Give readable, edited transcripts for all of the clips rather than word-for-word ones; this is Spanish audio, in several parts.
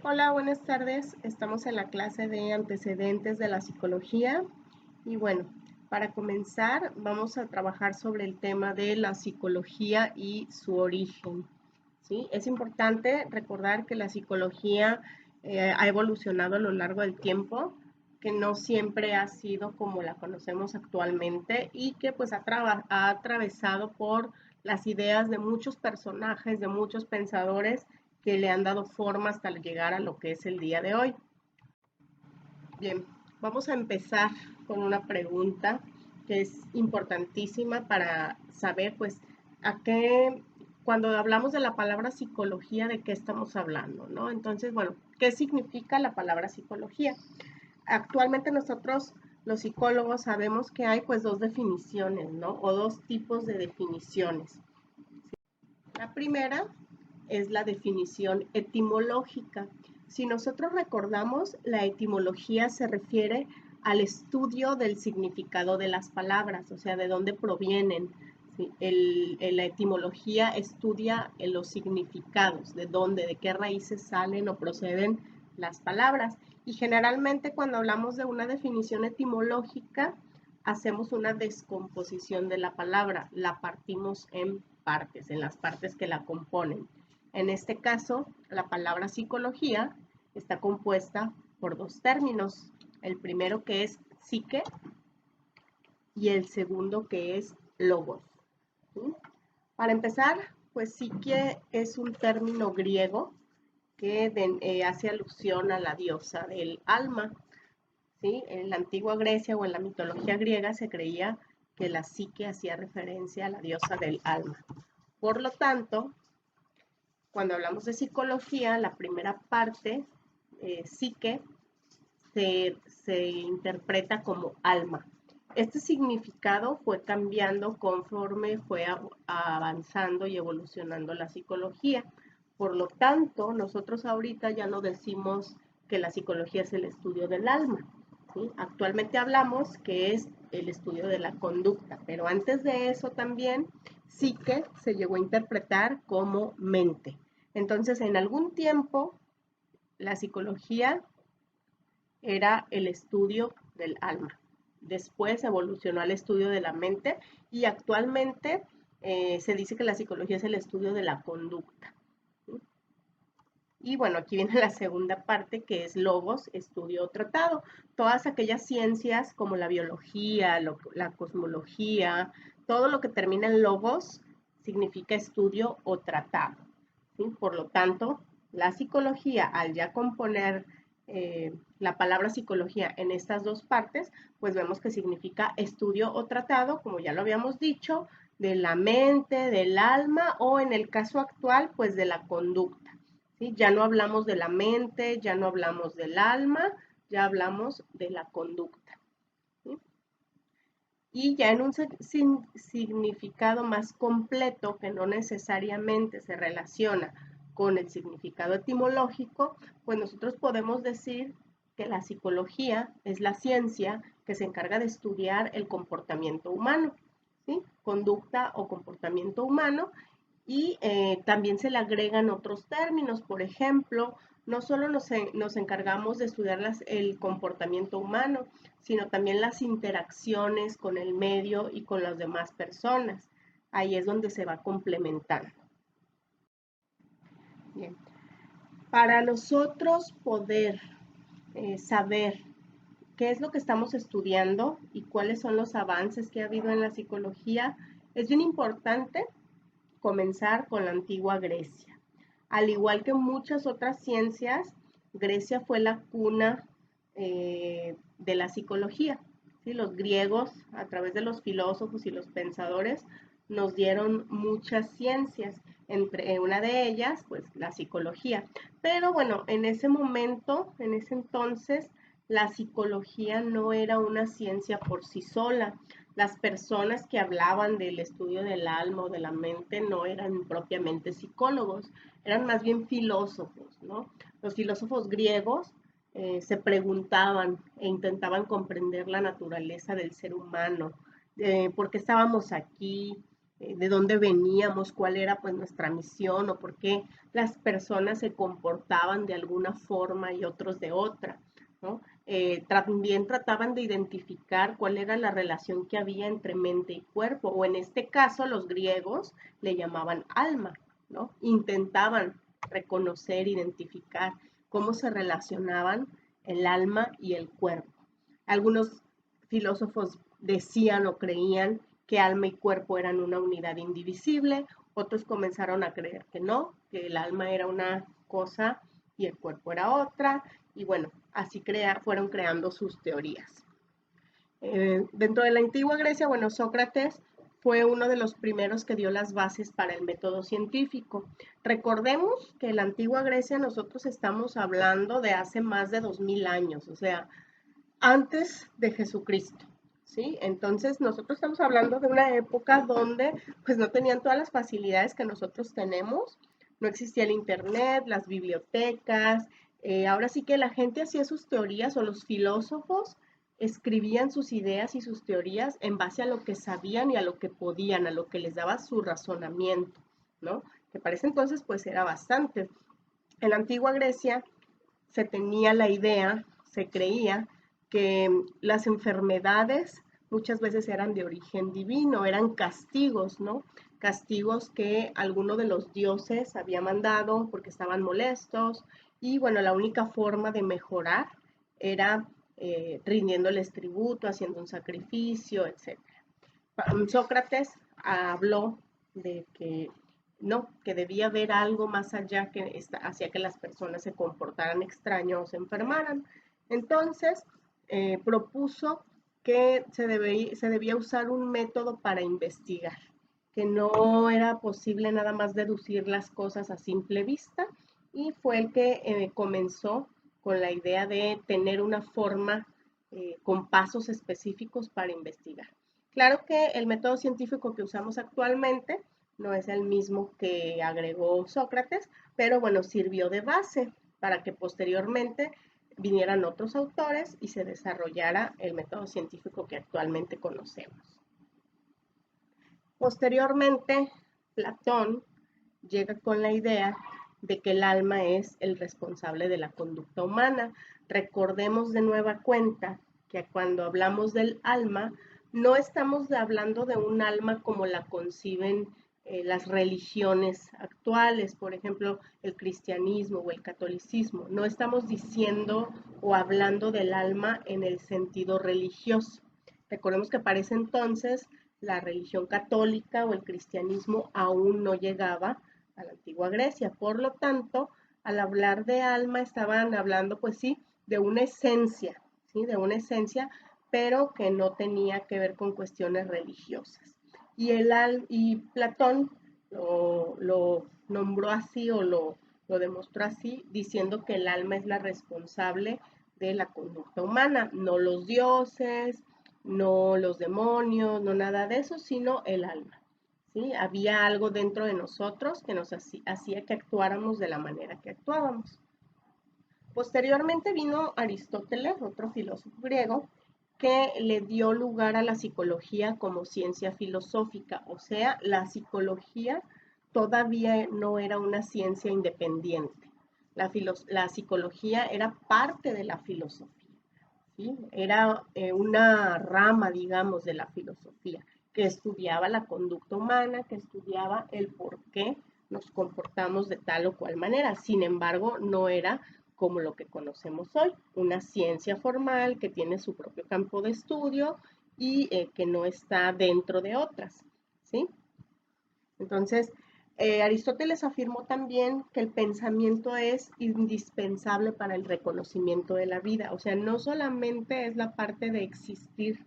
Hola, buenas tardes. Estamos en la clase de antecedentes de la psicología y bueno, para comenzar vamos a trabajar sobre el tema de la psicología y su origen. ¿Sí? Es importante recordar que la psicología ha evolucionado a lo largo del tiempo, que no siempre ha sido como la conocemos actualmente y que pues ha atravesado por las ideas de muchos personajes, de muchos pensadores que le han dado forma hasta llegar a lo que es el día de hoy. Bien, vamos a empezar con una pregunta que es importantísima para saber, pues, a qué, cuando hablamos de la palabra psicología, de qué estamos hablando, ¿no? Entonces, bueno, ¿qué significa la palabra psicología? Actualmente nosotros, los psicólogos, sabemos que hay, pues, dos definiciones, ¿no? O dos tipos de definiciones. La primera es la definición etimológica. Si nosotros recordamos, la etimología se refiere al estudio del significado de las palabras, o sea, de dónde provienen. ¿Sí? La etimología estudia los significados, de dónde, de qué raíces salen o proceden las palabras. Y generalmente cuando hablamos de una definición etimológica, hacemos una descomposición de la palabra, la partimos en partes, en las partes que la componen. En este caso, la palabra psicología está compuesta por dos términos. El primero que es psique y el segundo que es logos. ¿Sí? Para empezar, pues psique es un término griego que hace alusión a la diosa del alma. ¿Sí? En la antigua Grecia o en la mitología griega se creía que la psique hacía referencia a la diosa del alma. Por lo tanto, cuando hablamos de psicología, la primera parte, psique, se interpreta como alma. Este significado fue cambiando conforme fue avanzando y evolucionando la psicología. Por lo tanto, nosotros ahorita ya no decimos que la psicología es el estudio del alma. ¿Sí? Actualmente hablamos que es el estudio de la conducta, pero antes de eso también psique se llegó a interpretar como mente. Entonces, en algún tiempo, la psicología era el estudio del alma. Después evolucionó al estudio de la mente y actualmente se dice que la psicología es el estudio de la conducta. ¿Sí? Y bueno, aquí viene la segunda parte que es logos, estudio o tratado. Todas aquellas ciencias como la biología, la cosmología, todo lo que termina en logos significa estudio o tratado. ¿Sí? Por lo tanto, la psicología, al ya componer la palabra psicología en estas dos partes, pues vemos que significa estudio o tratado, como ya lo habíamos dicho, de la mente, del alma o en el caso actual, pues de la conducta. ¿Sí? Ya no hablamos de la mente, ya no hablamos del alma, ya hablamos de la conducta. ¿Sí? Y ya en un significado más completo que no necesariamente se relaciona con el significado etimológico, pues nosotros podemos decir que la psicología es la ciencia que se encarga de estudiar el comportamiento humano, ¿sí? Conducta o comportamiento humano, y también se le agregan otros términos, por ejemplo, no solo nos encargamos de estudiar el comportamiento humano, sino también las interacciones con el medio y con las demás personas. Ahí es donde se va complementando. Bien. Para nosotros poder saber qué es lo que estamos estudiando y cuáles son los avances que ha habido en la psicología, es bien importante comenzar con la antigua Grecia. Al igual que muchas otras ciencias, Grecia fue la cuna de la psicología. ¿Sí? Los griegos, a través de los filósofos y los pensadores, nos dieron muchas ciencias, entre una de ellas, pues la psicología. Pero bueno, en ese momento, en ese entonces, la psicología no era una ciencia por sí sola. Las personas que hablaban del estudio del alma o de la mente no eran propiamente psicólogos, eran más bien filósofos, ¿no? Los filósofos griegos se preguntaban e intentaban comprender la naturaleza del ser humano, por qué estábamos aquí, de dónde veníamos, cuál era pues nuestra misión o por qué las personas se comportaban de alguna forma y otros de otra, ¿no? También trataban de identificar cuál era la relación que había entre mente y cuerpo, o en este caso los griegos le llamaban alma, ¿no? Intentaban reconocer, identificar cómo se relacionaban el alma y el cuerpo. Algunos filósofos decían o creían que alma y cuerpo eran una unidad indivisible, otros comenzaron a creer que no, que el alma era una cosa y el cuerpo era otra, y bueno, así fueron creando sus teorías. Dentro de la antigua Grecia, bueno, Sócrates fue uno de los primeros que dio las bases para el método científico. Recordemos que en la antigua Grecia nosotros estamos hablando de hace más de 2000 años, o sea, antes de Jesucristo, ¿sí? Entonces nosotros estamos hablando de una época donde pues no tenían todas las facilidades que nosotros tenemos, no existía el internet, las bibliotecas, ahora sí que la gente hacía sus teorías o los filósofos escribían sus ideas y sus teorías en base a lo que sabían y a lo que podían, a lo que les daba su razonamiento, ¿no? Que para ese entonces pues era bastante. En la antigua Grecia se tenía la idea, se creía que las enfermedades muchas veces eran de origen divino, eran castigos, ¿no? Castigos que alguno de los dioses había mandado porque estaban molestos y bueno, la única forma de mejorar era rindiéndoles tributo, haciendo un sacrificio, etc. Sócrates habló de que no, que debía haber algo más allá que hacía que las personas se comportaran extraños o se enfermaran. Entonces, propuso que se debía usar un método para investigar, que no era posible nada más deducir las cosas a simple vista, y fue el que comenzó con la idea de tener una forma con pasos específicos para investigar. Claro que el método científico que usamos actualmente no es el mismo que agregó Sócrates, pero bueno, sirvió de base para que posteriormente vinieran otros autores y se desarrollara el método científico que actualmente conocemos. Posteriormente, Platón llega con la idea de que el alma es el responsable de la conducta humana. Recordemos de nueva cuenta que cuando hablamos del alma, no estamos hablando de un alma como la conciben las religiones actuales, por ejemplo, el cristianismo o el catolicismo. No estamos diciendo o hablando del alma en el sentido religioso. Recordemos que para ese entonces la religión católica o el cristianismo aún no llegaba a la antigua Grecia. Por lo tanto, al hablar de alma estaban hablando, pues sí, de una esencia, ¿sí? De una esencia, pero que no tenía que ver con cuestiones religiosas. Y Platón lo nombró así o lo demostró así, diciendo que el alma es la responsable de la conducta humana, no los dioses, no los demonios, no nada de eso, sino el alma. ¿Sí? Había algo dentro de nosotros que nos hacía que actuáramos de la manera que actuábamos. Posteriormente vino Aristóteles, otro filósofo griego, que le dio lugar a la psicología como ciencia filosófica, o sea, la psicología todavía no era una ciencia independiente. La psicología era parte de la filosofía, ¿sí? Era una rama, digamos, de la filosofía, que estudiaba la conducta humana, que estudiaba el por qué nos comportamos de tal o cual manera. Sin embargo, no era como lo que conocemos hoy, una ciencia formal que tiene su propio campo de estudio y que no está dentro de otras, ¿sí? Entonces, Aristóteles afirmó también que el pensamiento es indispensable para el reconocimiento de la vida, o sea, no solamente es la parte de existir,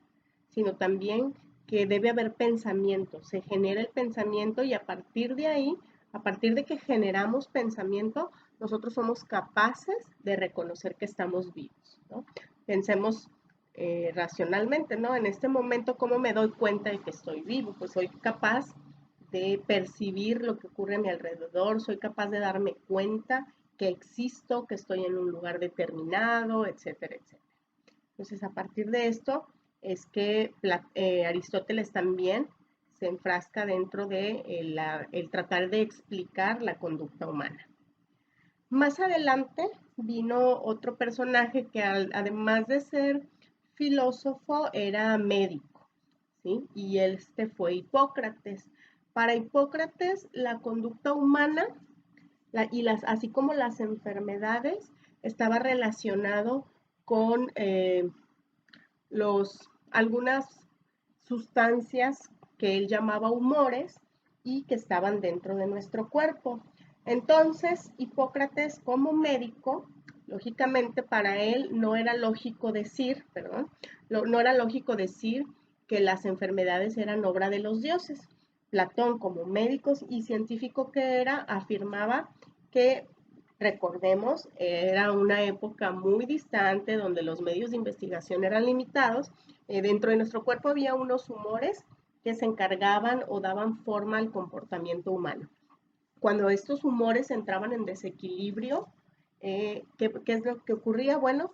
sino también que debe haber pensamiento, se genera el pensamiento y a partir de ahí, a partir de que generamos pensamiento, nosotros somos capaces de reconocer que estamos vivos, ¿no? Pensemos racionalmente, ¿no? En este momento, ¿cómo me doy cuenta de que estoy vivo? Pues soy capaz de percibir lo que ocurre a mi alrededor, soy capaz de darme cuenta que existo, que estoy en un lugar determinado, etcétera, etcétera. Entonces, a partir de esto es que Aristóteles también se enfrasca dentro de el tratar de explicar la conducta humana. Más adelante vino otro personaje que además de ser filósofo era médico, ¿sí? Y este fue Hipócrates. Para Hipócrates la conducta humana así como las enfermedades estaba relacionado con algunas sustancias que él llamaba humores y que estaban dentro de nuestro cuerpo. Entonces, Hipócrates como médico, lógicamente para él no era lógico decir, no era lógico decir que las enfermedades eran obra de los dioses. Platón, como médico y científico que era, afirmaba que, recordemos, era una época muy distante donde los medios de investigación eran limitados. Dentro de nuestro cuerpo había unos humores que se encargaban o daban forma al comportamiento humano. Cuando estos humores entraban en desequilibrio, ¿qué es lo que ocurría? Bueno,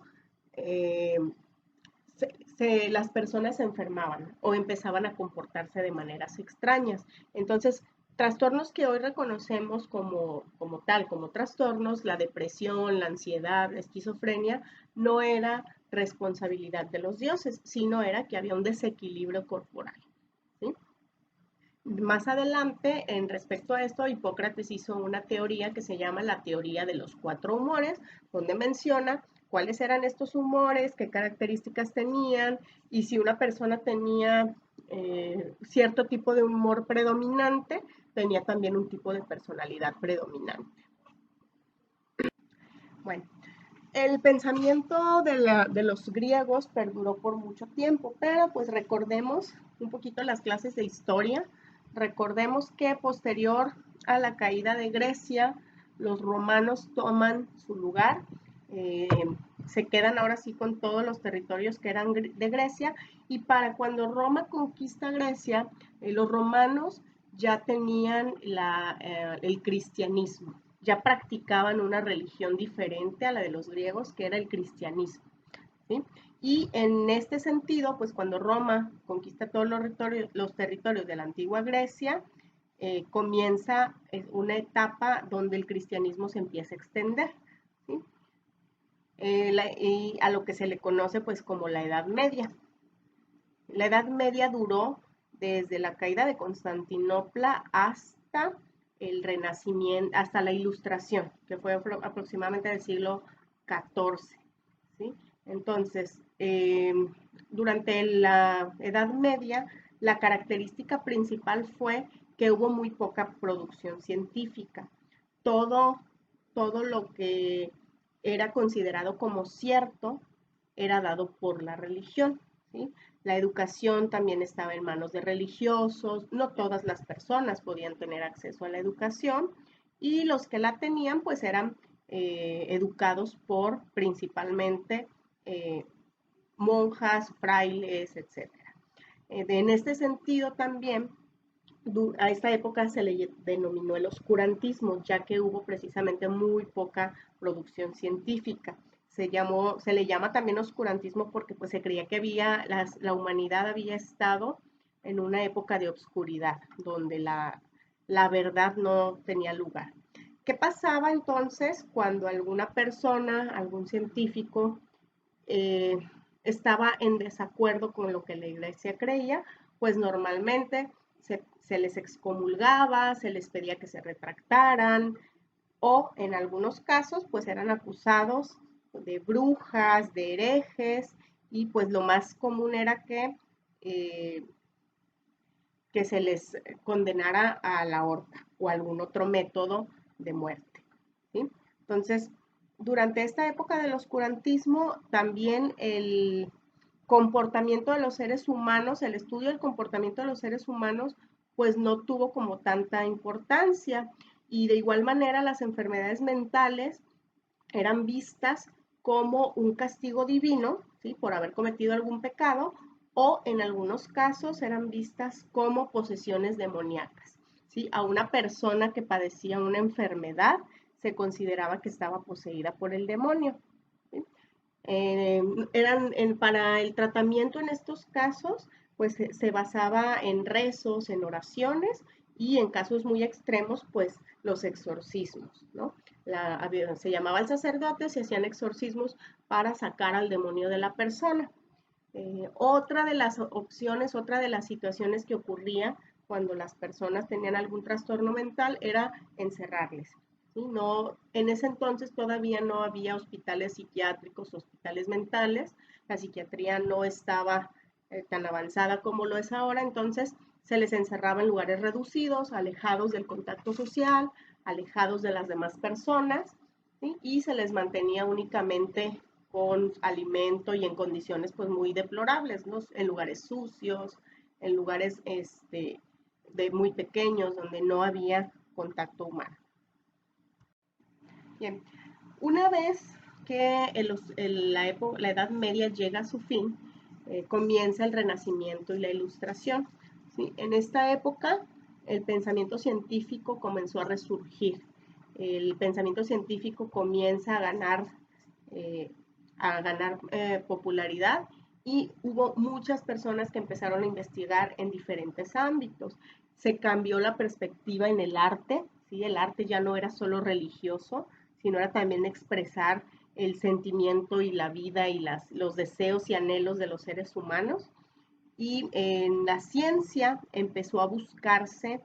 las personas se enfermaban o empezaban a comportarse de maneras extrañas. Entonces, trastornos que hoy reconocemos como trastornos, la depresión, la ansiedad, la esquizofrenia, no era responsabilidad de los dioses, sino era que había un desequilibrio corporal, ¿sí? Más adelante, en respecto a esto, Hipócrates hizo una teoría que se llama la teoría de los 4 humores, donde menciona cuáles eran estos humores, qué características tenían y si una persona tenía cierto tipo de humor predominante, tenía también un tipo de personalidad predominante. Bueno, el pensamiento de los griegos perduró por mucho tiempo, pero pues recordemos un poquito las clases de historia. Recordemos que posterior a la caída de Grecia, los romanos toman su lugar, se quedan ahora sí con todos los territorios que eran de Grecia, y para cuando Roma conquista Grecia, los romanos ya tenían el cristianismo, ya practicaban una religión diferente a la de los griegos, que era el cristianismo, ¿sí? Y en este sentido, pues cuando Roma conquista todos los territorios de la antigua Grecia, comienza una etapa donde el cristianismo se empieza a extender, ¿sí? Y a lo que se le conoce pues como la Edad Media. La Edad Media duró desde la caída de Constantinopla hasta el Renacimiento, hasta la Ilustración, que fue aproximadamente del siglo XIV, ¿sí? Entonces, durante la Edad Media, la característica principal fue que hubo muy poca producción científica. Todo, todo lo que era considerado como cierto era dado por la religión, ¿sí? La educación también estaba en manos de religiosos, no todas las personas podían tener acceso a la educación y los que la tenían pues eran educados por principalmente monjas, frailes, etc. En este sentido también a esta época se le denominó el oscurantismo, ya que hubo precisamente muy poca producción científica. Se le llama también oscurantismo porque pues, se creía que la humanidad había estado en una época de obscuridad, donde la verdad no tenía lugar. ¿Qué pasaba entonces cuando alguna persona, algún científico, eh, estaba en desacuerdo con lo que la iglesia creía? Pues normalmente se les excomulgaba, se les pedía que se retractaran o en algunos casos pues eran acusados de brujas, de herejes y pues lo más común era que se les condenara a la horca o algún otro método de muerte, ¿sí? Entonces, durante esta época del oscurantismo, también el comportamiento de los seres humanos, el estudio del comportamiento de los seres humanos, pues no tuvo como tanta importancia. Y de igual manera las enfermedades mentales eran vistas como un castigo divino, ¿sí? Por haber cometido algún pecado, o en algunos casos eran vistas como posesiones demoníacas, ¿sí? A una persona que padecía una enfermedad se consideraba que estaba poseída por el demonio, ¿sí? Para el tratamiento en estos casos pues se basaba en rezos, en oraciones y en casos muy extremos, pues los exorcismos, ¿no? Se llamaba el sacerdote, se hacían exorcismos para sacar al demonio de la persona. Otra de las opciones, otra de las situaciones que ocurría cuando las personas tenían algún trastorno mental era encerrarles. ¿Sí? No, en ese entonces todavía no había hospitales psiquiátricos, hospitales mentales, la psiquiatría no estaba tan avanzada como lo es ahora, entonces se les encerraba en lugares reducidos, alejados del contacto social, alejados de las demás personas, ¿sí? Y se les mantenía únicamente con alimento y en condiciones pues muy deplorables, ¿no? En lugares sucios, en lugares de muy pequeños donde no había contacto humano. Bien, una vez que la Edad Media llega a su fin, comienza el Renacimiento y la Ilustración. ¿Sí? En esta época, el pensamiento científico comenzó a resurgir. El pensamiento científico comienza a ganar popularidad y hubo muchas personas que empezaron a investigar en diferentes ámbitos. Se cambió la perspectiva en el arte, ¿sí? El arte ya no era solo religioso, sino era también expresar el sentimiento y la vida y los deseos y anhelos de los seres humanos. Y en la ciencia empezó a buscarse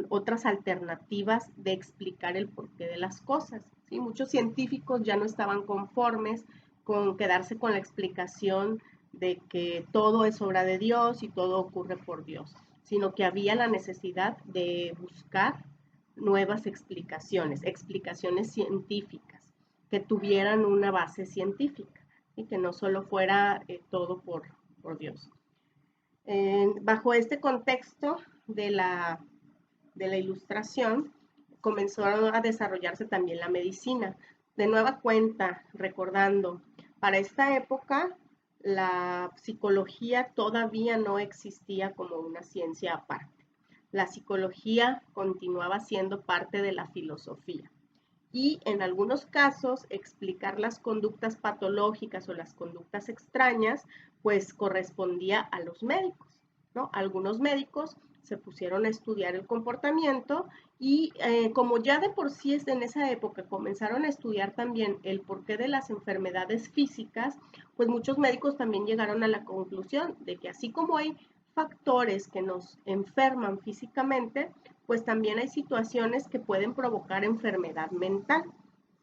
otras alternativas de explicar el porqué de las cosas. ¿Sí? Muchos científicos ya no estaban conformes con quedarse con la explicación de que todo es obra de Dios y todo ocurre por Dios, sino que había la necesidad de buscar nuevas explicaciones, explicaciones científicas que tuvieran una base científica y que no solo fuera todo por Dios. Bajo este contexto de la ilustración, comenzó a desarrollarse también la medicina. De nueva cuenta, recordando, para esta época la psicología todavía no existía como una ciencia aparte. La psicología continuaba siendo parte de la filosofía y en algunos casos explicar las conductas patológicas o las conductas extrañas pues correspondía a los médicos, ¿no? Algunos médicos se pusieron a estudiar el comportamiento y como ya de por sí en esa época comenzaron a estudiar también el porqué de las enfermedades físicas, pues muchos médicos también llegaron a la conclusión de que así como hay factores que nos enferman físicamente, pues también hay situaciones que pueden provocar enfermedad mental,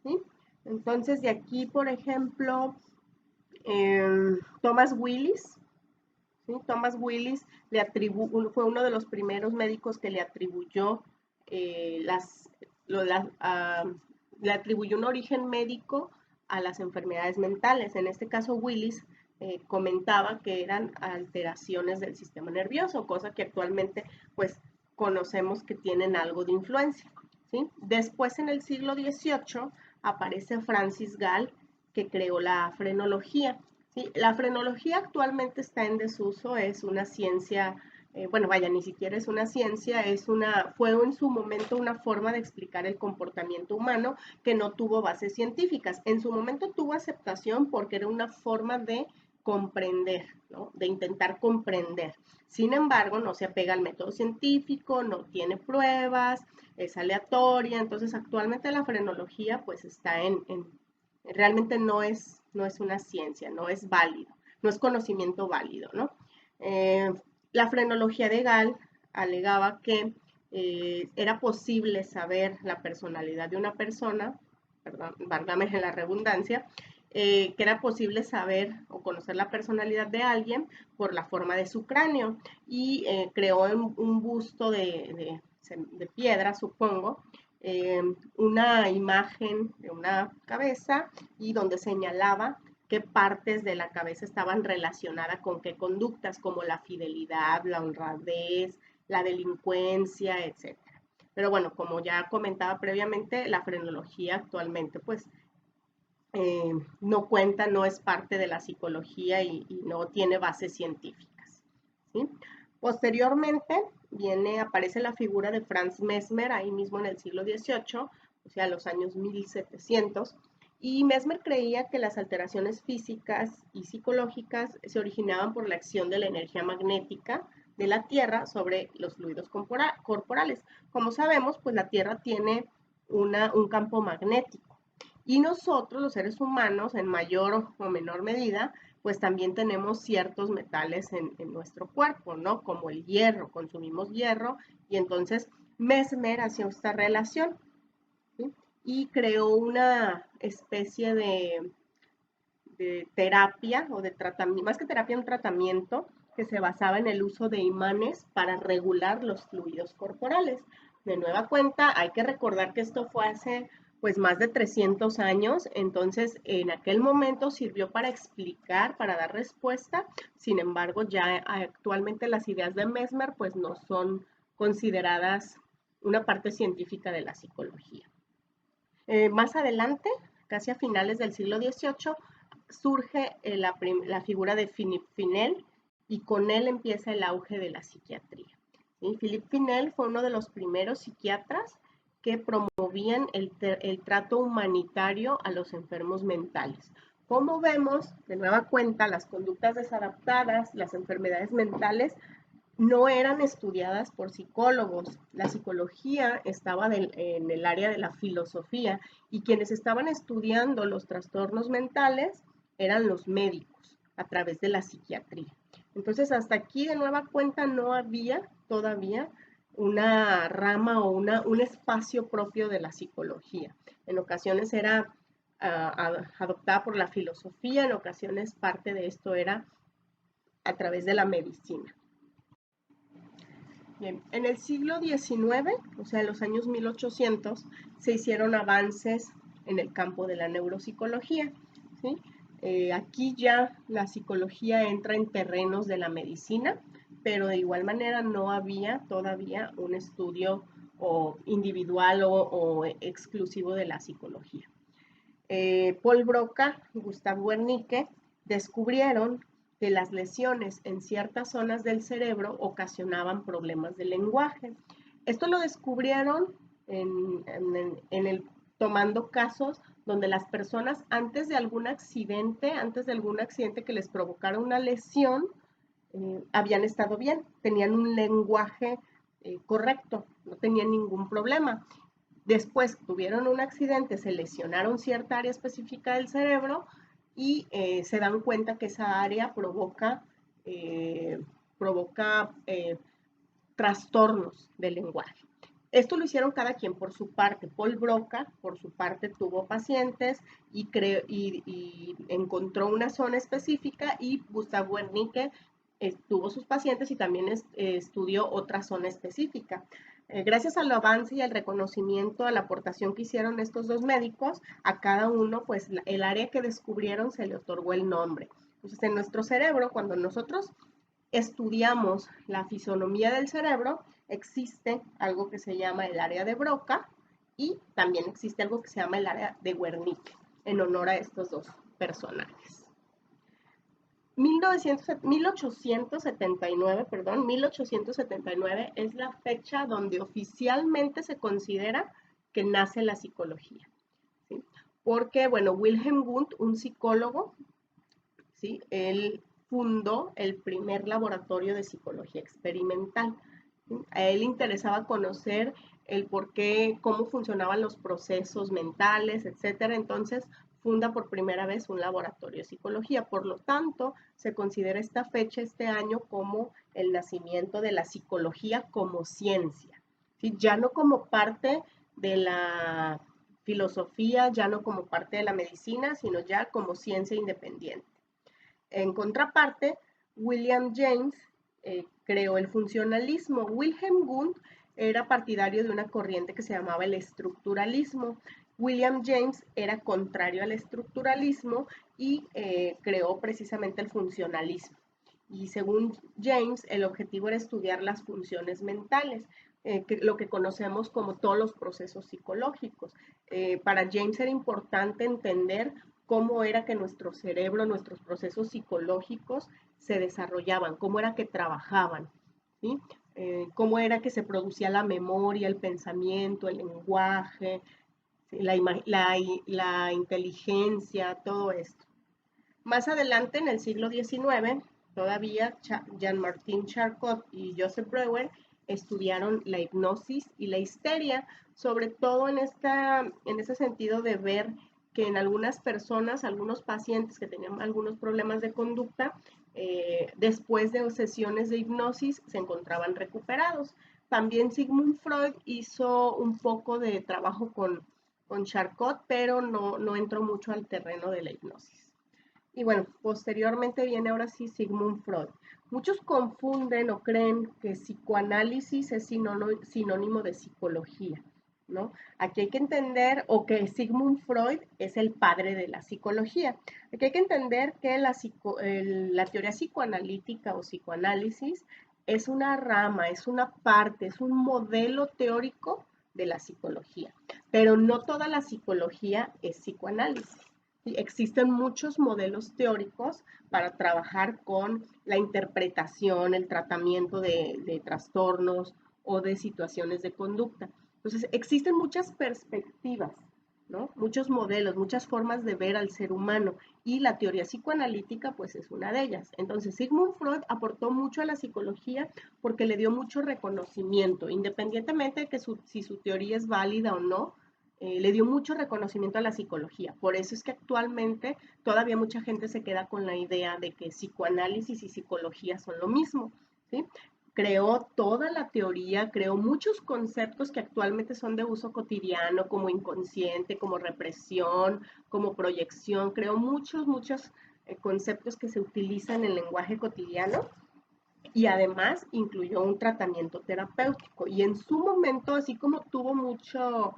¿sí? Entonces, de aquí, por ejemplo, Thomas Willis, ¿sí? Thomas Willis fue uno de los primeros médicos que le atribuyó le atribuyó un origen médico a las enfermedades mentales. En este caso, Willis comentaba que eran alteraciones del sistema nervioso, cosa que actualmente pues conocemos que tienen algo de influencia, ¿sí? Después, en el siglo XVIII, aparece Francis Gall, que creó la frenología. ¿Sí? La frenología actualmente está en desuso, es una ciencia, bueno, vaya, ni siquiera es una ciencia, fue en su momento una forma de explicar el comportamiento humano que no tuvo bases científicas. En su momento tuvo aceptación porque era una forma de comprender, ¿no? De intentar comprender. Sin embargo, no se apega al método científico, no tiene pruebas, es aleatoria, entonces actualmente la frenología pues está realmente no es una ciencia, no es válido, no es conocimiento válido, ¿no? La frenología de Gall alegaba que era posible saber la personalidad de una persona, perdón, válgame la redundancia, que era posible saber o conocer la personalidad de alguien por la forma de su cráneo y creó un busto de piedra, supongo, una imagen de una cabeza y donde señalaba qué partes de la cabeza estaban relacionadas con qué conductas, como la fidelidad, la honradez, la delincuencia, etc. Pero bueno, como ya comentaba previamente, la frenología actualmente pues no cuenta, no es parte de la psicología y no tiene bases científicas, ¿sí? Posteriormente aparece la figura de Franz Mesmer, ahí mismo en el siglo XVIII, o sea, los años 1700, Y Mesmer creía que las alteraciones físicas y psicológicas se originaban por la acción de la energía magnética de la Tierra sobre los fluidos corporales. Como sabemos, pues la Tierra tiene un campo magnético y nosotros, los seres humanos, en mayor o menor medida, pues también tenemos ciertos metales en nuestro cuerpo, ¿no? Como el hierro, consumimos hierro y entonces Mesmer hacía esta relación, ¿sí? Y creó una especie de terapia o de tratamiento, más que terapia, un tratamiento que se basaba en el uso de imanes para regular los fluidos corporales. De nueva cuenta, hay que recordar que esto fue hace pues más de 300 años, entonces en aquel momento sirvió para explicar, para dar respuesta, sin embargo ya actualmente las ideas de Mesmer pues no son consideradas una parte científica de la psicología. Más adelante, casi a finales del siglo XVIII, surge la figura de Philippe Pinel y con él empieza el auge de la psiquiatría. ¿Sí? Philippe Pinel fue uno de los primeros psiquiatras que promovían el trato humanitario a los enfermos mentales. Como vemos, de nueva cuenta, las conductas desadaptadas, las enfermedades mentales, no eran estudiadas por psicólogos. La psicología estaba en el área de la filosofía y quienes estaban estudiando los trastornos mentales eran los médicos a través de la psiquiatría. Entonces, hasta aquí de nueva cuenta no había todavía una rama o un espacio propio de la psicología. En ocasiones era adoptada por la filosofía, en ocasiones parte de esto era a través de la medicina. Bien, en el siglo XIX, o sea, en los años 1800, se hicieron avances en el campo de la neuropsicología, ¿sí? Aquí ya la psicología entra en terrenos de la medicina, pero de igual manera no había todavía un estudio individual o exclusivo de la psicología. Paul Broca y Gustave Wernicke descubrieron que las lesiones en ciertas zonas del cerebro ocasionaban problemas de lenguaje. Esto lo descubrieron tomando casos donde las personas antes de algún accidente que les provocara una lesión, habían estado bien, tenían un lenguaje correcto, no tenían ningún problema. Después tuvieron un accidente, se lesionaron cierta área específica del cerebro y se dan cuenta que esa área provoca trastornos del lenguaje. Esto lo hicieron cada quien por su parte. Paul Broca, por su parte, tuvo pacientes y encontró una zona específica y Gustave Wernicke tuvo sus pacientes y también estudió otra zona específica. Gracias al avance y al reconocimiento, a la aportación que hicieron estos dos médicos, a cada uno, pues el área que descubrieron se le otorgó el nombre. Entonces, en nuestro cerebro, cuando nosotros estudiamos la fisonomía del cerebro, existe algo que se llama el área de Broca y también existe algo que se llama el área de Wernicke, en honor a estos dos personajes. 1879 es la fecha donde oficialmente se considera que nace la psicología, ¿sí? Porque, bueno, Wilhelm Wundt, un psicólogo, ¿sí? Él fundó el primer laboratorio de psicología experimental. ¿Sí? A él le interesaba conocer el por qué, cómo funcionaban los procesos mentales, etcétera. Entonces, funda por primera vez un laboratorio de psicología. Por lo tanto, se considera esta fecha, este año, como el nacimiento de la psicología como ciencia, ¿sí? Ya no como parte de la filosofía, ya no como parte de la medicina, sino ya como ciencia independiente. En contraparte, William James creó el funcionalismo. Wilhelm Wundt era partidario de una corriente que se llamaba el estructuralismo. William James era contrario al estructuralismo y creó precisamente el funcionalismo. Y según James, el objetivo era estudiar las funciones mentales, lo que conocemos como todos los procesos psicológicos. Para James era importante entender cómo era que nuestro cerebro, nuestros procesos psicológicos se desarrollaban, cómo era que trabajaban, ¿sí? Cómo era que se producía la memoria, el pensamiento, el lenguaje, la inteligencia, todo esto. Más adelante, en el siglo XIX, todavía Jean-Martin Charcot y Joseph Breuer estudiaron la hipnosis y la histeria, sobre todo en ese sentido de ver que en algunas personas, algunos pacientes que tenían algunos problemas de conducta, después de sesiones de hipnosis se encontraban recuperados. También Sigmund Freud hizo un poco de trabajo con Charcot, pero no entró mucho al terreno de la hipnosis. Y bueno, posteriormente viene ahora sí Sigmund Freud. Muchos confunden o creen que psicoanálisis es sinónimo de psicología, ¿no? Aquí hay que entender, o que Sigmund Freud es el padre de la psicología. Aquí hay que entender que la teoría psicoanalítica o psicoanálisis es una rama, es una parte, es un modelo teórico de la psicología, pero no toda la psicología es psicoanálisis. Existen muchos modelos teóricos para trabajar con la interpretación, el tratamiento de trastornos o de situaciones de conducta. Entonces, existen muchas perspectivas, ¿no? Muchos modelos, muchas formas de ver al ser humano y la teoría psicoanalítica pues es una de ellas. Entonces, Sigmund Freud aportó mucho a la psicología porque le dio mucho reconocimiento, independientemente de que si su teoría es válida o no, le dio mucho reconocimiento a la psicología. Por eso es que actualmente todavía mucha gente se queda con la idea de que psicoanálisis y psicología son lo mismo, ¿sí? Creó toda la teoría, creó muchos conceptos que actualmente son de uso cotidiano, como inconsciente, como represión, como proyección, creó muchos conceptos que se utilizan en el lenguaje cotidiano y además incluyó un tratamiento terapéutico. Y en su momento, así como tuvo mucho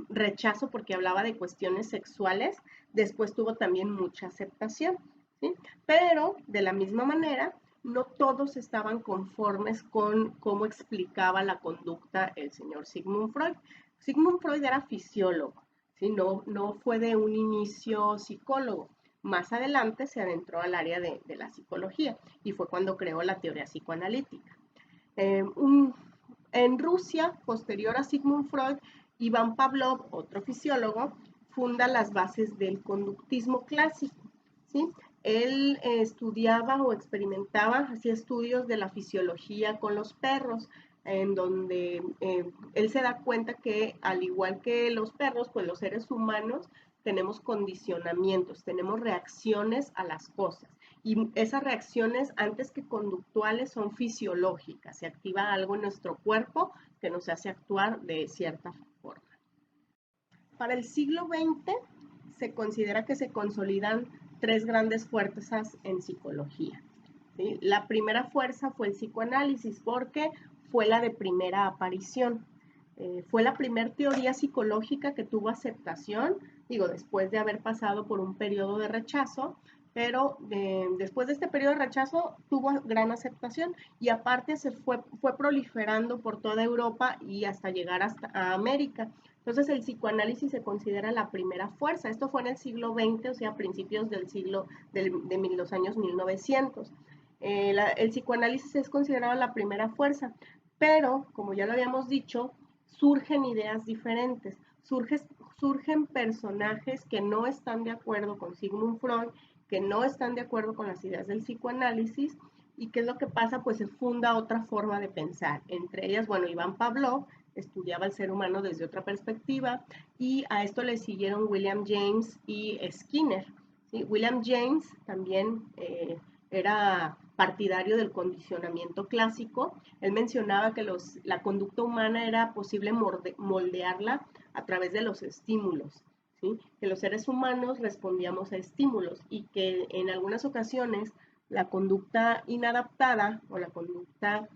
rechazo porque hablaba de cuestiones sexuales, después tuvo también mucha aceptación, ¿sí? Pero de la misma manera, no todos estaban conformes con cómo explicaba la conducta el señor Sigmund Freud. Sigmund Freud era fisiólogo, ¿sí? No fue de un inicio psicólogo. Más adelante se adentró al área de la psicología y fue cuando creó la teoría psicoanalítica. Eh, un, en Rusia, posterior a Sigmund Freud, Iván Pavlov, otro fisiólogo, funda las bases del conductismo clásico, ¿sí? Él estudiaba o experimentaba, hacía estudios de la fisiología con los perros, en donde él se da cuenta que al igual que los perros, pues los seres humanos tenemos condicionamientos, tenemos reacciones a las cosas. Y esas reacciones, antes que conductuales, son fisiológicas. Se activa algo en nuestro cuerpo que nos hace actuar de cierta forma. Para el siglo XX se considera que se consolidan tres grandes fuerzas en psicología, ¿sí? La primera fuerza fue el psicoanálisis porque fue la de primera aparición. Fue la primera teoría psicológica que tuvo aceptación, digo, después de haber pasado por un periodo de rechazo, pero después de este periodo de rechazo tuvo gran aceptación y aparte fue proliferando por toda Europa y hasta llegar hasta a América. Entonces el psicoanálisis se considera la primera fuerza. Esto fue en el siglo XX, o sea, a principios del siglo de los años 1900. El psicoanálisis es considerado la primera fuerza, pero como ya lo habíamos dicho, surgen ideas diferentes, surgen personajes que no están de acuerdo con Sigmund Freud, que no están de acuerdo con las ideas del psicoanálisis, y qué es lo que pasa, pues se funda otra forma de pensar, entre ellas, bueno, Iván Pavlov estudiaba el ser humano desde otra perspectiva, y a esto le siguieron William James y Skinner, ¿sí? William James también era partidario del condicionamiento clásico. Él mencionaba que la conducta humana era posible moldearla a través de los estímulos, ¿sí? Que los seres humanos respondíamos a estímulos y que en algunas ocasiones la conducta inadaptada o la conducta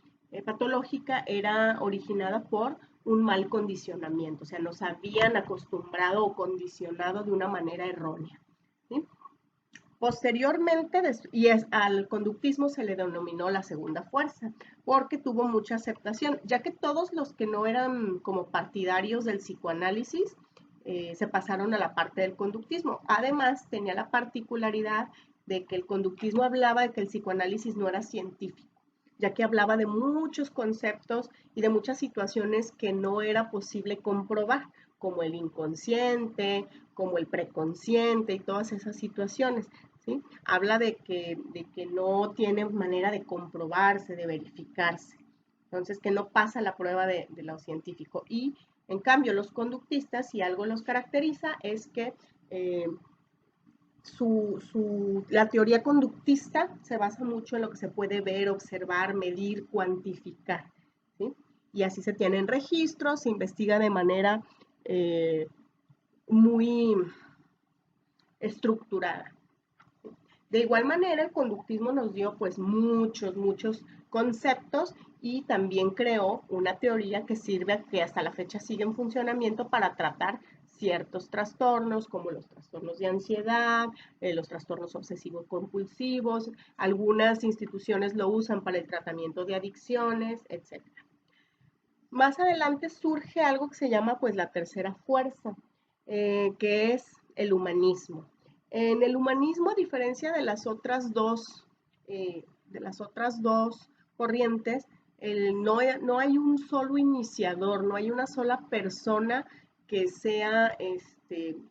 patológica era originada por un mal condicionamiento, o sea, nos habían acostumbrado o condicionado de una manera errónea, ¿sí? Posteriormente, al conductismo se le denominó la segunda fuerza, porque tuvo mucha aceptación, ya que todos los que no eran como partidarios del psicoanálisis se pasaron a la parte del conductismo. Además, tenía la particularidad de que el conductismo hablaba de que el psicoanálisis no era científico. ya que hablaba de muchos conceptos y de muchas situaciones que no era posible comprobar, como el inconsciente, como el preconsciente y todas esas situaciones. ¿Sí? Habla de que no tiene manera de comprobarse, de verificarse. Entonces, que no pasa la prueba de lo científico. Y, en cambio, los conductistas, si algo los caracteriza, es que la teoría conductista se basa mucho en lo que se puede ver, observar, medir, cuantificar. ¿Sí? Y así se tienen registros, se investiga de manera muy estructurada. De igual manera, el conductismo nos dio pues muchos conceptos y también creó una teoría que sirve, que hasta la fecha sigue en funcionamiento para tratar ciertos trastornos, como los trastornos de ansiedad, los trastornos obsesivos compulsivos, algunas instituciones lo usan para el tratamiento de adicciones, etc. Más adelante surge algo que se llama pues la tercera fuerza, que es el humanismo. En el humanismo, a diferencia de las otras dos corrientes, no hay un solo iniciador, no hay una sola persona que sea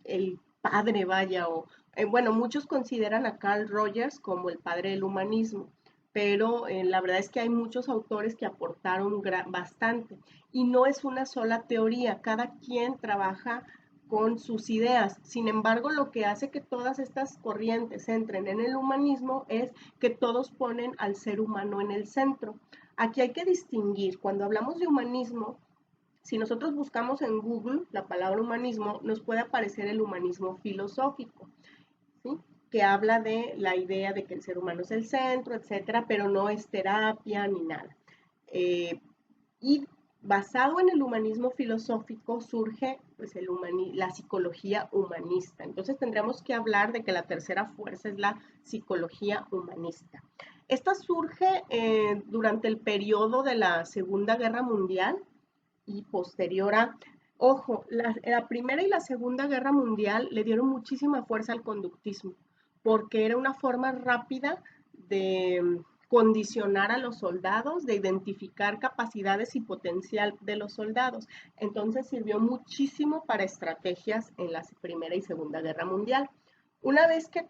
el padre, vaya, o bueno, muchos consideran a Carl Rogers como el padre del humanismo, pero la verdad es que hay muchos autores que aportaron bastante y no es una sola teoría, cada quien trabaja con sus ideas. Sin embargo, lo que hace que todas estas corrientes entren en el humanismo es que todos ponen al ser humano en el centro. Aquí hay que distinguir, cuando hablamos de humanismo, si nosotros buscamos en Google la palabra humanismo, nos puede aparecer el humanismo filosófico, ¿sí? Que habla de la idea de que el ser humano es el centro, etcétera, pero no es terapia ni nada. Y basado en el humanismo filosófico surge pues, la psicología humanista. Entonces tendremos que hablar de que la tercera fuerza es la psicología humanista. Esta surge durante el periodo de la Segunda Guerra Mundial y posterior a... Ojo, la Primera y la Segunda Guerra Mundial le dieron muchísima fuerza al conductismo, porque era una forma rápida de condicionar a los soldados, de identificar capacidades y potencial de los soldados. Entonces sirvió muchísimo para estrategias en la Primera y Segunda Guerra Mundial. Una vez que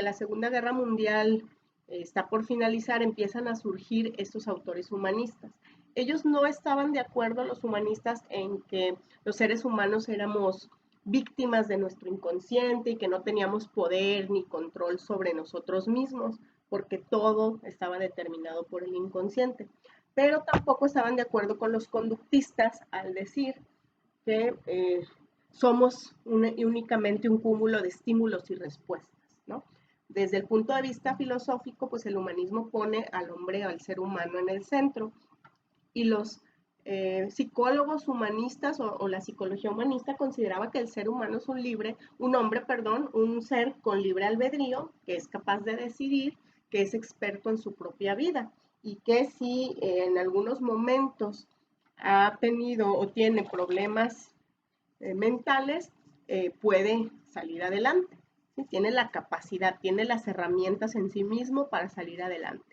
la Segunda Guerra Mundial está por finalizar, empiezan a surgir estos autores humanistas. Ellos no estaban de acuerdo, los humanistas, en que los seres humanos éramos víctimas de nuestro inconsciente y que no teníamos poder ni control sobre nosotros mismos, porque todo estaba determinado por el inconsciente. Pero tampoco estaban de acuerdo con los conductistas al decir que somos únicamente un cúmulo de estímulos y respuestas, ¿no? Desde el punto de vista filosófico, pues el humanismo pone al hombre, al ser humano en el centro, y los psicólogos humanistas o la psicología humanista consideraba que el ser humano es un ser con libre albedrío, que es capaz de decidir, que es experto en su propia vida y que si en algunos momentos ha tenido o tiene problemas mentales, puede salir adelante. ¿Sí? Tiene la capacidad, tiene las herramientas en sí mismo para salir adelante.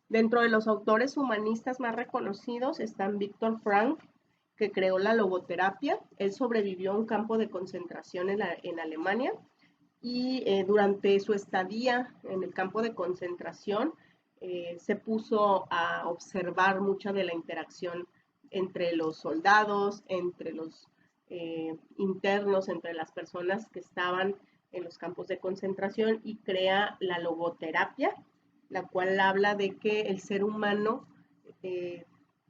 Dentro de los autores humanistas más reconocidos están Viktor Frankl, que creó la logoterapia. Él sobrevivió a un campo de concentración en Alemania y durante su estadía en el campo de concentración se puso a observar mucha de la interacción entre los soldados, entre los internos, entre las personas que estaban en los campos de concentración y crea la logoterapia, la cual habla de que el ser humano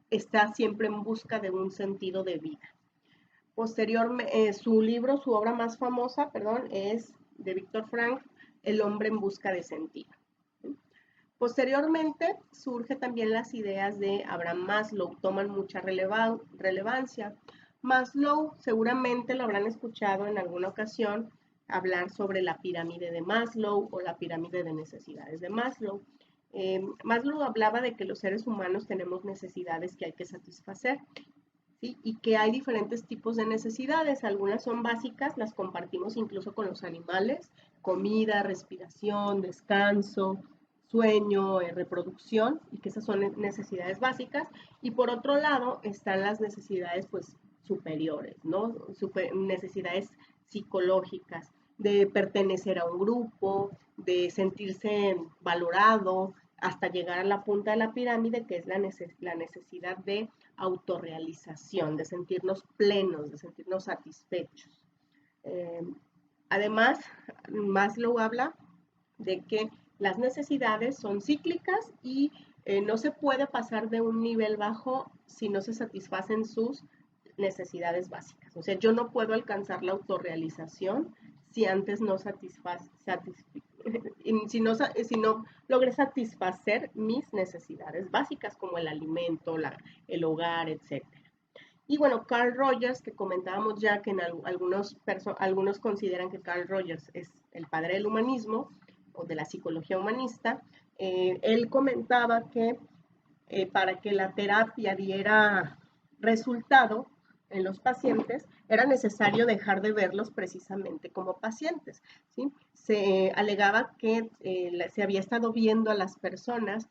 está siempre en busca de un sentido de vida. Posteriormente, su obra más famosa, perdón, es de Viktor Frankl, El hombre en busca de sentido. Posteriormente surgen también las ideas de Abraham Maslow, toman mucha relevancia. Maslow seguramente lo habrán escuchado en alguna ocasión hablar sobre la pirámide de Maslow o la pirámide de necesidades de Maslow. Maslow hablaba de que los seres humanos tenemos necesidades que hay que satisfacer, ¿sí? Y que hay diferentes tipos de necesidades. Algunas son básicas, las compartimos incluso con los animales: comida, respiración, descanso, sueño, reproducción, y que esas son necesidades básicas. Y por otro lado están las necesidades pues superiores, ¿no? Necesidades psicológicas, de pertenecer a un grupo, de sentirse valorado, hasta llegar a la punta de la pirámide, que es la necesidad de autorrealización, de sentirnos plenos, de sentirnos satisfechos. Eh, Además, Maslow habla de que las necesidades son cíclicas y no se puede pasar de un nivel bajo si no se satisfacen sus necesidades básicas. O sea, yo no puedo alcanzar la autorrealización si antes no si no logré satisfacer mis necesidades básicas como el alimento, el hogar, etcétera. Y bueno, Carl Rogers, que comentábamos ya que algunos consideran que Carl Rogers es el padre del humanismo o de la psicología humanista, él comentaba que para que la terapia diera resultado en los pacientes, era necesario dejar de verlos precisamente como pacientes, ¿sí? Se alegaba que se había estado viendo a las personas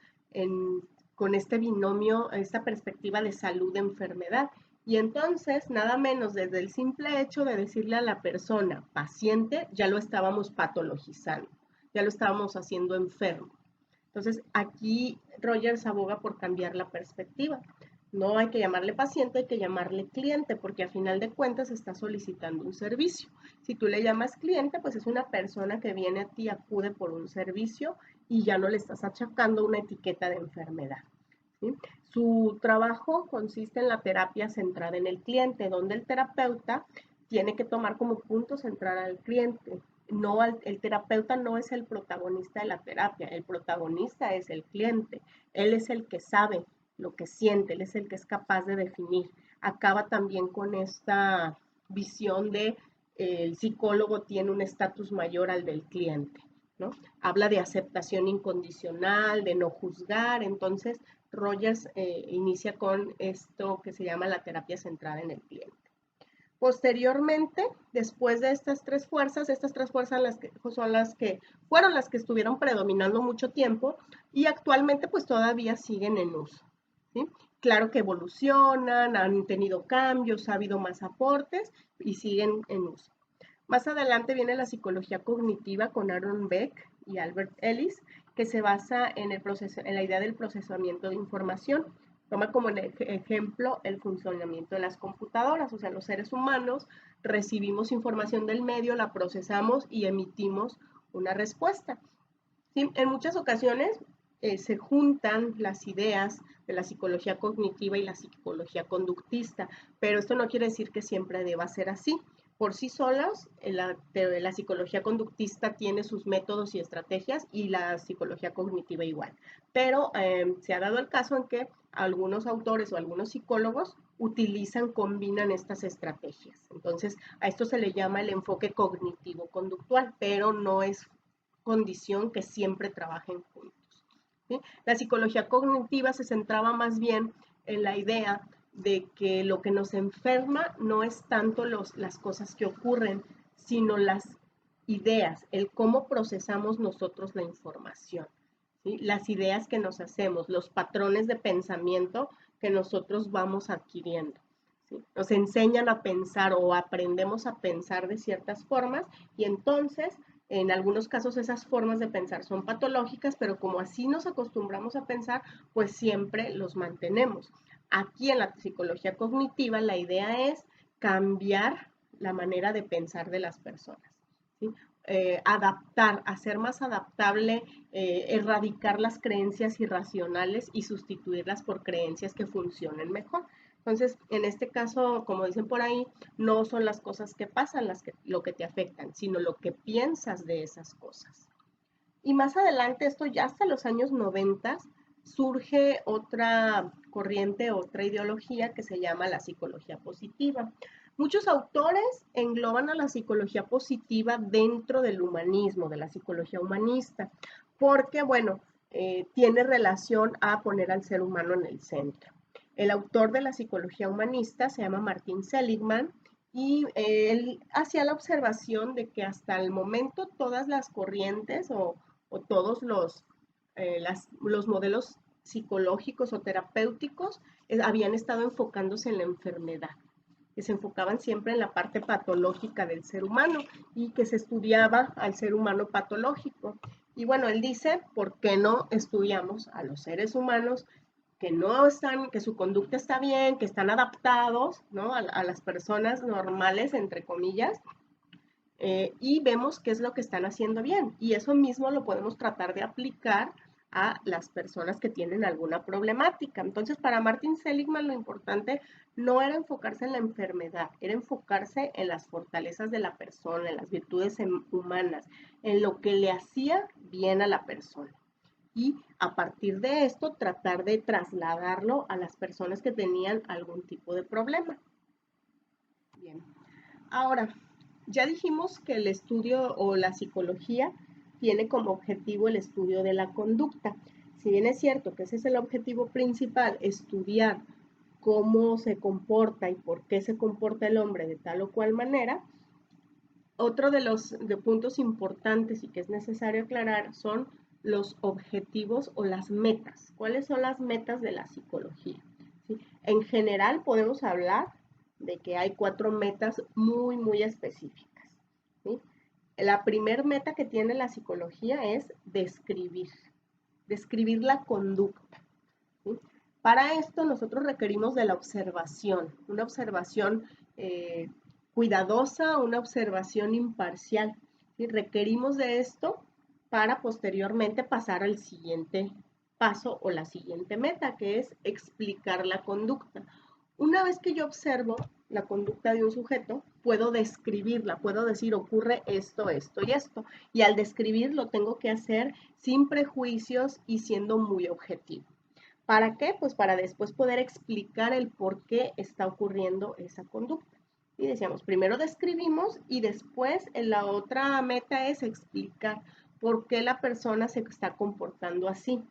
con este binomio, esta perspectiva de salud-enfermedad. Y entonces, nada menos desde el simple hecho de decirle a la persona paciente, ya lo estábamos patologizando, ya lo estábamos haciendo enfermo. Entonces, aquí Rogers aboga por cambiar la perspectiva. No hay que llamarle paciente, hay que llamarle cliente, porque a final de cuentas está solicitando un servicio. Si tú le llamas cliente, pues es una persona que viene a ti, acude por un servicio y ya no le estás achacando una etiqueta de enfermedad, ¿sí? Su trabajo consiste en la terapia centrada en el cliente, donde el terapeuta tiene que tomar como punto central al cliente. No, el terapeuta no es el protagonista de la terapia, el protagonista es el cliente. Él es el que sabe lo que siente, él es el que es capaz de definir. Acaba también con esta visión de el psicólogo tiene un estatus mayor al del cliente, ¿no? Habla de aceptación incondicional, de no juzgar. Entonces Rogers inicia con esto que se llama la terapia centrada en el cliente. Posteriormente, después de estas tres fuerzas son las que fueron las que estuvieron predominando mucho tiempo y actualmente pues todavía siguen en uso, ¿sí? Claro que evolucionan, han tenido cambios, ha habido más aportes y siguen en uso. Más adelante viene la psicología cognitiva con Aaron Beck y Albert Ellis, que se basa en la idea del procesamiento de información. Toma como ejemplo el funcionamiento de las computadoras, o sea, los seres humanos recibimos información del medio, la procesamos y emitimos una respuesta. ¿Sí? En muchas ocasiones se juntan las ideas de la psicología cognitiva y la psicología conductista, pero esto no quiere decir que siempre deba ser así. Por sí solas, la psicología conductista tiene sus métodos y estrategias y la psicología cognitiva igual. Pero se ha dado el caso en que algunos autores o algunos psicólogos combinan estas estrategias. Entonces, a esto se le llama el enfoque cognitivo-conductual, pero no es condición que siempre trabajen juntos, ¿sí? La psicología cognitiva se centraba más bien en la idea de que lo que nos enferma no es tanto las cosas que ocurren, sino las ideas, el cómo procesamos nosotros la información, ¿sí? Las ideas que nos hacemos, los patrones de pensamiento que nosotros vamos adquiriendo, ¿sí? Nos enseñan a pensar o aprendemos a pensar de ciertas formas y entonces en algunos casos esas formas de pensar son patológicas, pero como así nos acostumbramos a pensar, pues siempre los mantenemos. Aquí en la psicología cognitiva la idea es cambiar la manera de pensar de las personas, ¿sí? Adaptar, hacer más adaptable, erradicar las creencias irracionales y sustituirlas por creencias que funcionen mejor. Entonces, en este caso, como dicen por ahí, no son las cosas que pasan lo que te afectan, sino lo que piensas de esas cosas. Y más adelante, esto ya hasta los años 90, surge otra corriente, otra ideología que se llama la psicología positiva. Muchos autores engloban a la psicología positiva dentro del humanismo, de la psicología humanista, porque, bueno, tiene relación a poner al ser humano en el centro. El autor de la psicología humanista se llama Martin Seligman y él hacía la observación de que hasta el momento todas las corrientes o todos los modelos psicológicos o terapéuticos habían estado enfocándose en la enfermedad, que se enfocaban siempre en la parte patológica del ser humano y que se estudiaba al ser humano patológico. Y bueno, él dice, ¿por qué no estudiamos a los seres humanos que no están, que su conducta está bien, que están adaptados, ¿no? A las personas normales, entre comillas, y vemos qué es lo que están haciendo bien. Y eso mismo lo podemos tratar de aplicar a las personas que tienen alguna problemática. Entonces, para Martin Seligman lo importante no era enfocarse en la enfermedad, era enfocarse en las fortalezas de la persona, en las virtudes humanas, en lo que le hacía bien a la persona. Y a partir de esto, tratar de trasladarlo a las personas que tenían algún tipo de problema. Bien. Ahora, ya dijimos que el estudio o la psicología tiene como objetivo el estudio de la conducta. Si bien es cierto que ese es el objetivo principal, estudiar cómo se comporta y por qué se comporta el hombre de tal o cual manera, otro de los puntos importantes y que es necesario aclarar son los objetivos o las metas. ¿Cuáles son las metas de la psicología? ¿Sí? En general podemos hablar de que hay 4 metas muy específicas. ¿Sí? La primer meta que tiene la psicología es describir la conducta. ¿Sí? Para esto nosotros requerimos de la observación, una observación cuidadosa, una observación imparcial. ¿Sí? Requerimos de esto para posteriormente pasar al siguiente paso o la siguiente meta, que es explicar la conducta. Una vez que yo observo la conducta de un sujeto, puedo describirla, puedo decir ocurre esto, esto y esto. Y al describir lo tengo que hacer sin prejuicios y siendo muy objetivo. ¿Para qué? Pues para después poder explicar el por qué está ocurriendo esa conducta. Y decíamos, primero describimos y después la otra meta es explicar por qué la persona se está comportando así,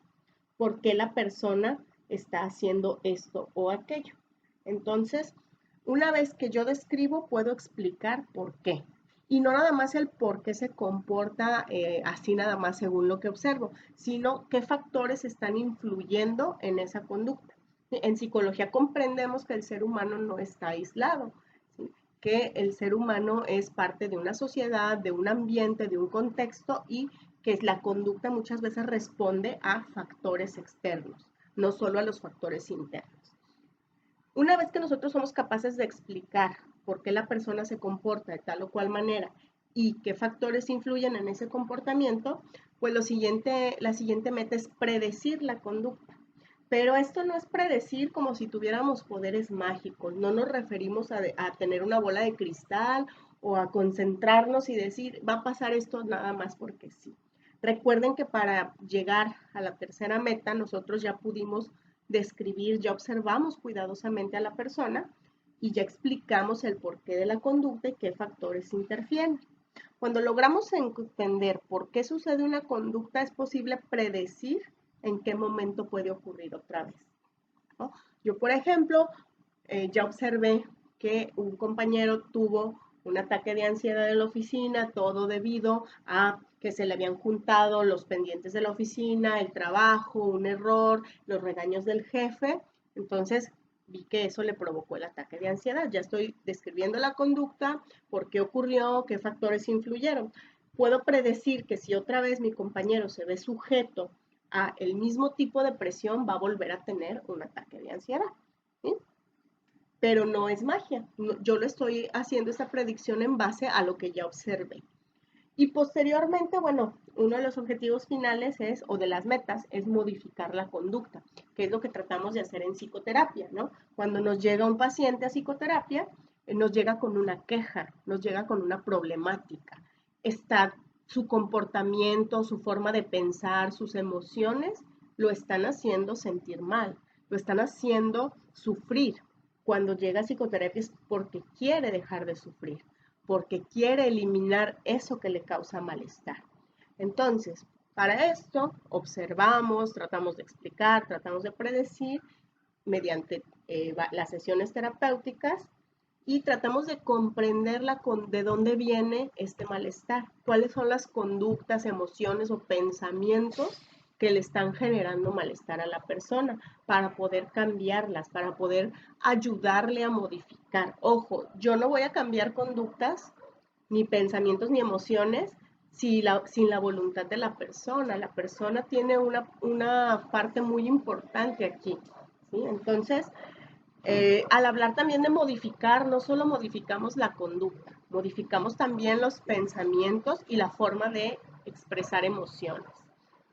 por qué la persona está haciendo esto o aquello. Entonces, una vez que yo describo, puedo explicar por qué. Y no nada más el por qué se comporta así nada más según lo que observo, sino qué factores están influyendo en esa conducta. En psicología comprendemos que el ser humano no está aislado, ¿sí? Que el ser humano es parte de una sociedad, de un ambiente, de un contexto y que la conducta muchas veces responde a factores externos, no solo a los factores internos. Una vez que nosotros somos capaces de explicar por qué la persona se comporta de tal o cual manera y qué factores influyen en ese comportamiento, pues la siguiente meta es predecir la conducta. Pero esto no es predecir como si tuviéramos poderes mágicos, no nos referimos a tener una bola de cristal o a concentrarnos y decir, va a pasar esto nada más porque sí. Recuerden que para llegar a la tercera meta, nosotros ya pudimos describir, ya observamos cuidadosamente a la persona y ya explicamos el porqué de la conducta y qué factores interfieren. Cuando logramos entender por qué sucede una conducta, es posible predecir en qué momento puede ocurrir otra vez, ¿no? Yo, por ejemplo, ya observé que un compañero tuvo un ataque de ansiedad en la oficina, todo debido a que se le habían juntado los pendientes de la oficina, el trabajo, un error, los regaños del jefe. Entonces vi que eso le provocó el ataque de ansiedad. Ya estoy describiendo la conducta, por qué ocurrió, qué factores influyeron. Puedo predecir que si otra vez mi compañero se ve sujeto a el mismo tipo de presión, va a volver a tener un ataque de ansiedad. ¿Sí? Pero no es magia. Yo lo estoy haciendo esa predicción en base a lo que ya observé. Y posteriormente, bueno, uno de los objetivos finales es, o de las metas, es modificar la conducta, que es lo que tratamos de hacer en psicoterapia, ¿no? Cuando nos llega un paciente a psicoterapia, nos llega con una queja, nos llega con una problemática. Está su comportamiento, su forma de pensar, sus emociones, lo están haciendo sentir mal, lo están haciendo sufrir. Cuando llega a psicoterapia es porque quiere dejar de sufrir, porque quiere eliminar eso que le causa malestar. Entonces, para esto observamos, tratamos de explicar, tratamos de predecir mediante las sesiones terapéuticas y tratamos de comprender de dónde viene este malestar, cuáles son las conductas, emociones o pensamientos que le están generando malestar a la persona, para poder cambiarlas, para poder ayudarle a modificar. Ojo, yo no voy a cambiar conductas, ni pensamientos, ni emociones sin la voluntad de la persona. La persona tiene una parte muy importante aquí, ¿sí? Entonces, al hablar también de modificar, no solo modificamos la conducta, modificamos también los pensamientos y la forma de expresar emociones.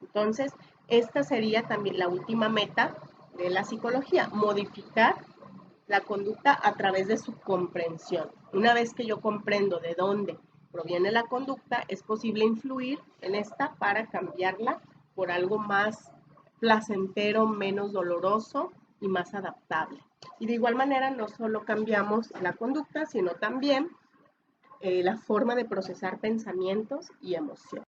Entonces, esta sería también la última meta de la psicología, modificar la conducta a través de su comprensión. Una vez que yo comprendo de dónde proviene la conducta, es posible influir en esta para cambiarla por algo más placentero, menos doloroso y más adaptable. Y de igual manera, no solo cambiamos la conducta, sino también la forma de procesar pensamientos y emociones.